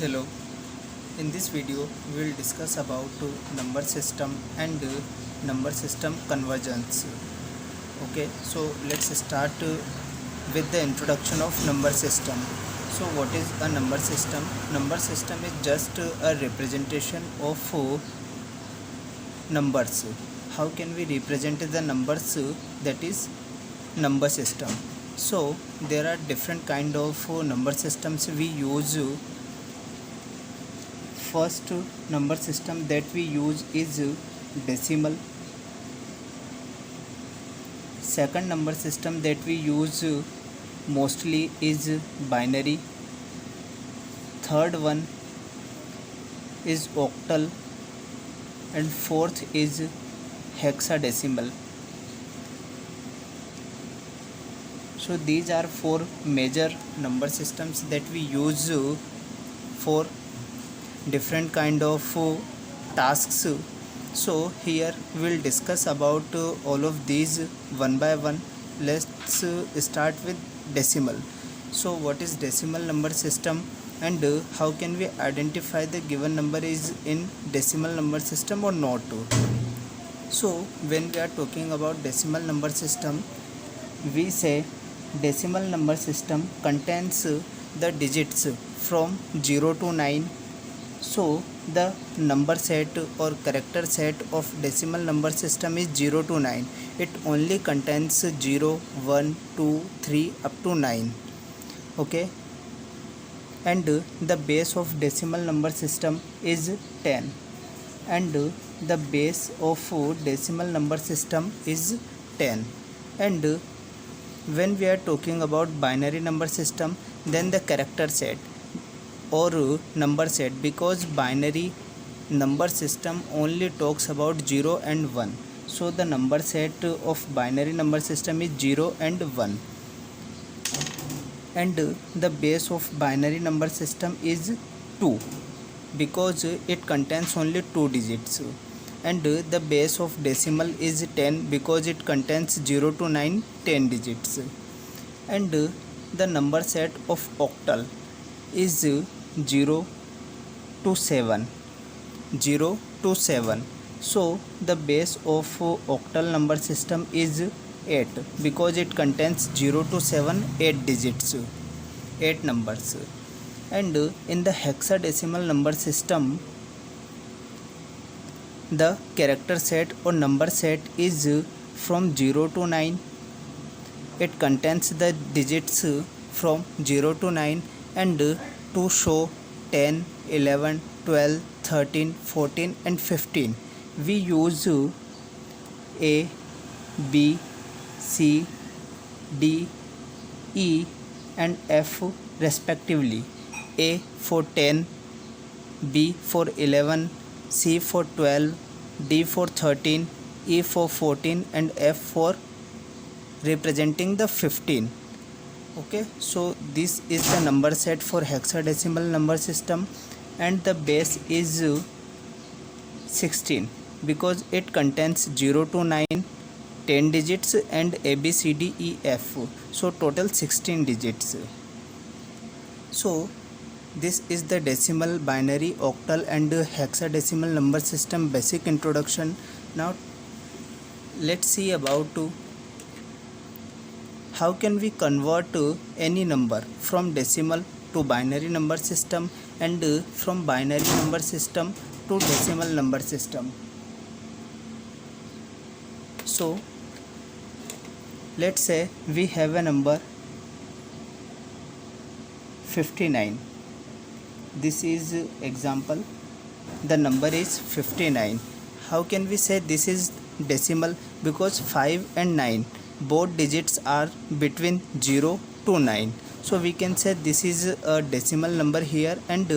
Hello, in this video we will discuss about number system and number system convergence. Okay, so let's start with the introduction of number system. So what is a number system? Number system is just a representation of numbers. How can we represent the numbers? That is number system. So there are different kind of number systems we use. First number system that we use is decimal. Second number system that we use mostly is binary. Third one is octal, and fourth is hexadecimal. So these are four major number systems that we use for different kind of tasks. So here we'll discuss about all of these one by one. Let's start with decimal. So what is decimal number system, and how can we identify the given number is in decimal number system or not? So when we are talking about decimal number system, we say decimal number system contains the digits from 0 to 9. So the number set or character set of decimal number system is 0 to 9. It only contains 0, 1, 2, 3 up to 9. Okay, and the base of decimal number system is 10, and the base of decimal number system is 10. And when we are talking about binary number system, then the character set or number set, because binary number system only talks about 0 and 1. So the number set of binary number system is 0 and 1, and the base of binary number system is 2, because it contains only 2 digits. And the base of decimal is 10, because it contains 0 to 9 10 digits. And the number set of octal is 0 to 7. So the base of octal number system is 8, because it contains 0 to 7 8 digits, 8 numbers. And in the hexadecimal number system, the character set or number set is from 0 to 9. It contains the digits from 0 to 9, and to show 10, 11, 12, 13, 14 and 15, we use A, B, C, D, E and F respectively. A for 10, B for 11, C for 12, D for 13, E for 14 and F for representing the 15. Okay, so this is the number set for hexadecimal number system, and the base is 16, because it contains 0 to 9 10 digits and A, B, C, D, E, F. So total 16 digits. So this is the decimal, binary, octal and hexadecimal number system basic introduction. Now let's see about how can we convert any number from decimal to binary number system, and from binary number system to decimal number system. So let's say we have a number 59. This is example. The number is 59. How can we say this is decimal? Because 5 and 9 both digits are between 0 to 9. So we can say this is a decimal number here, and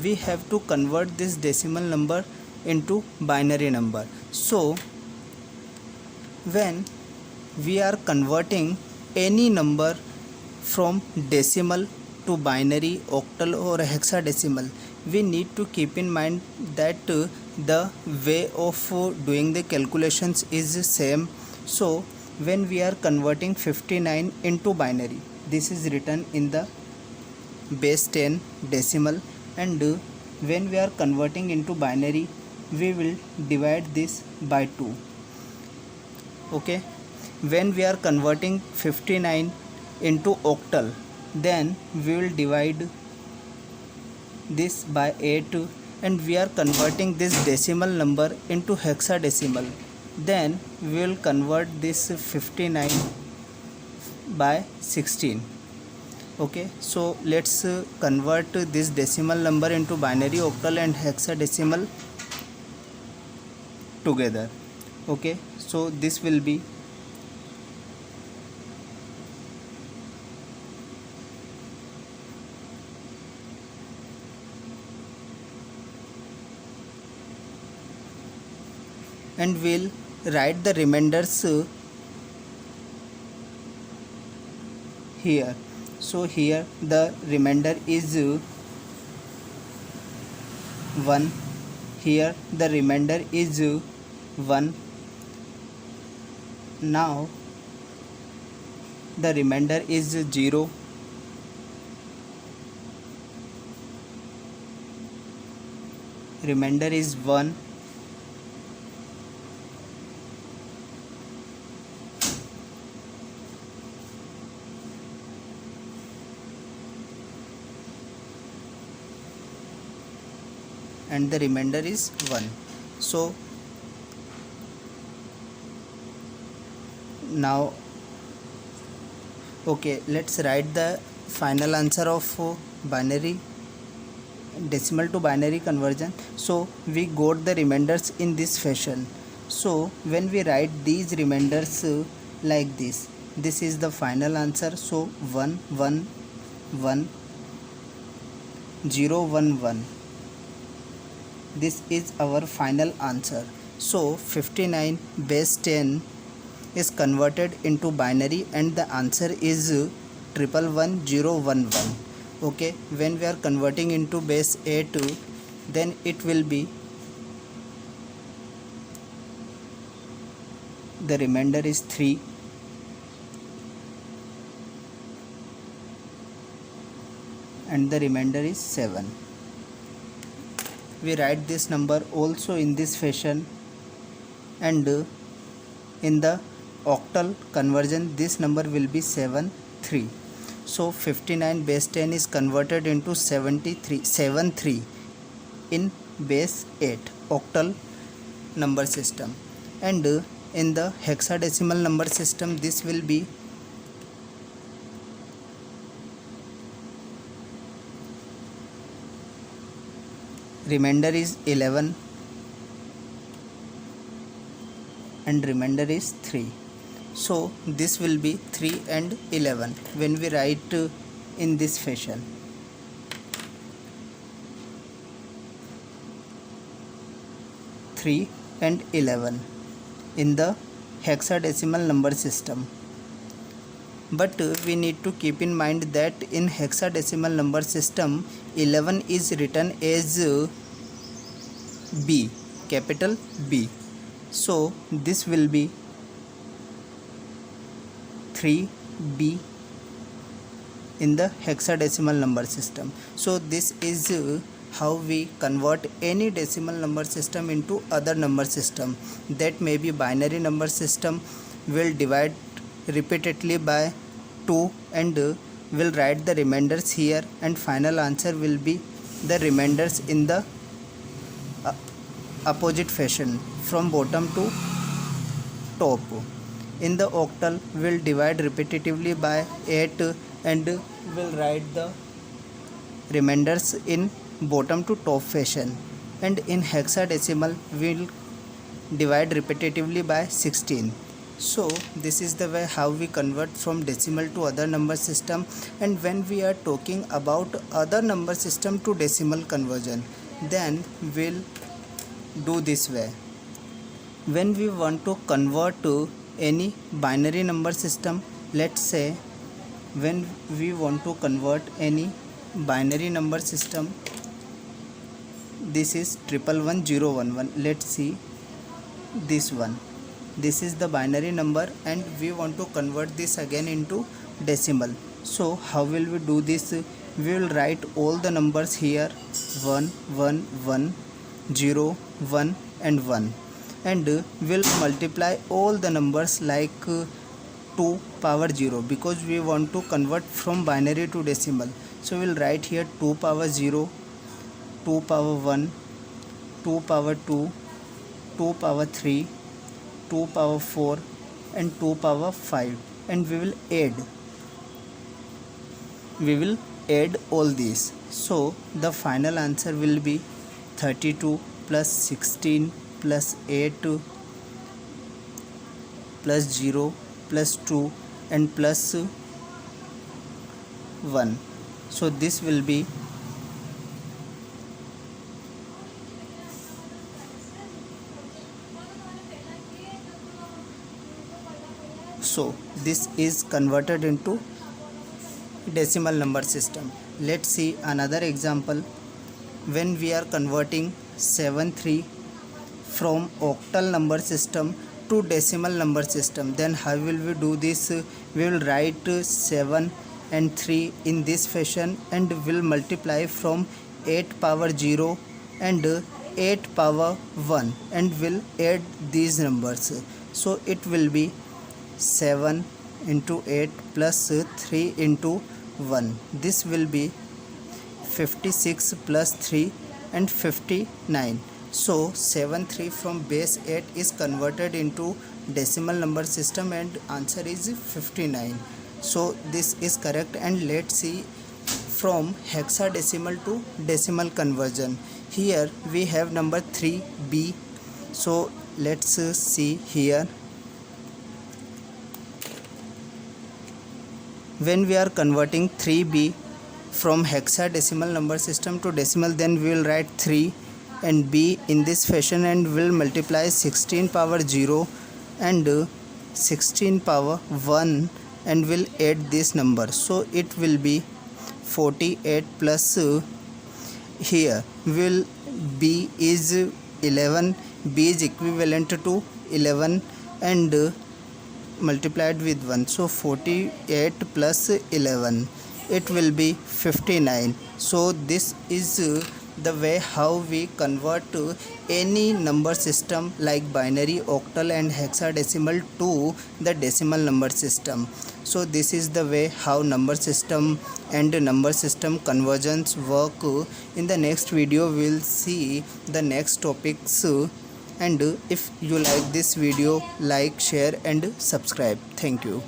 we have to convert this decimal number into binary number. So when we are converting any number from decimal to binary, octal or hexadecimal, we need to keep in mind that the way of doing the calculations is same. So when we are converting 59 into binary, this is written in the base 10 decimal, and when we are converting into binary, we will divide this by 2. Okay, when we are converting 59 into octal, then we will divide this by 8, and we are converting this decimal number into hexadecimal, then we will convert this 59 by 16. Okay, so let's convert this decimal number into binary, octal and hexadecimal together. Okay, so this will be and we'll write the remainders here. So here the remainder is 1, here the remainder is 1. Now the remainder is 0, remainder is 1, and the remainder is 1. So now, okay, let's write the final answer of binary decimal to binary conversion. So we got the remainders in this fashion. So when we write these remainders like this is the final answer. So 1 1 1 0 1 1, this is our final answer. So 59 base 10 is converted into binary and the answer is 111011. Okay, when we are converting into base 8, then it will be the remainder is 3, and the remainder is 7. We write this number also in this fashion, and in the octal conversion this number will be 73. So 59 base 10 is converted into 73 in base 8 octal number system, and in the hexadecimal number system this will be remainder is 11 and remainder is 3. So this will be 3 and 11 when we write in this fashion. Three and 11 in the hexadecimal number system. But we need to keep in mind that in hexadecimal number system 11 is written as B, capital B. So this will be 3B in the hexadecimal number system. So this is how we convert any decimal number system into other number system. That may be binary number system. Will divide repeatedly by 2 and will write the remainders here, and final answer will be the remainders in the opposite fashion from bottom to top. In the octal will divide repetitively by 8 and will write the remainders in bottom to top fashion, and in hexadecimal will divide repetitively by 16. So this is the way how we convert from decimal to other number system. And when we are talking about other number system to decimal conversion, then we'll do this way. When we want to convert to any binary number system, let's say when we want to convert any binary number system, this is 111011. Let's see this one. This is the binary number and we want to convert this again into decimal. So how will we do this? we will write all the numbers here 1 1 1 0 1 and 1, and we'll multiply all the numbers like 2 power 0 because we want to convert from binary to decimal. So we'll write here 2 power 0, 2 power 1, 2 power 2, 2 power 3, 2 power 4 and 2 power 5, and we will add all these. So the final answer will be 32 plus 16 plus 8 plus 0 plus 2 and plus 1. So this will be so this is converted into decimal number system. Let's see another example. When we are converting 7 3 from octal number system to decimal number system, then how will we do this? We will write 7 and 3 in this fashion, and will multiply from 8 power 0 and 8 power 1, and will add these numbers. So it will be 7 into 8 plus 3 into 1. This will be 56 plus 3 and 59. So 7 3 from base 8 is converted into decimal number system, and answer is 59. So this is correct. And let's see from hexadecimal to decimal conversion. Here we have number 3b. So let's see here. When we are converting 3b from hexadecimal number system to decimal, then we will write 3 and b in this fashion, and will multiply 16 power 0 and 16 power 1, and will add this number. So it will be 48 plus here will b is 11, b is equivalent to 11 and multiplied with 1. So 48 plus 11, it will be 59. So this is the way how we convert any number system like binary, octal and hexadecimal to the decimal number system. So this is the way how number system and number system conversions work. In the next video we will see the next topics, and if you like this video, like, share and subscribe. Thank you.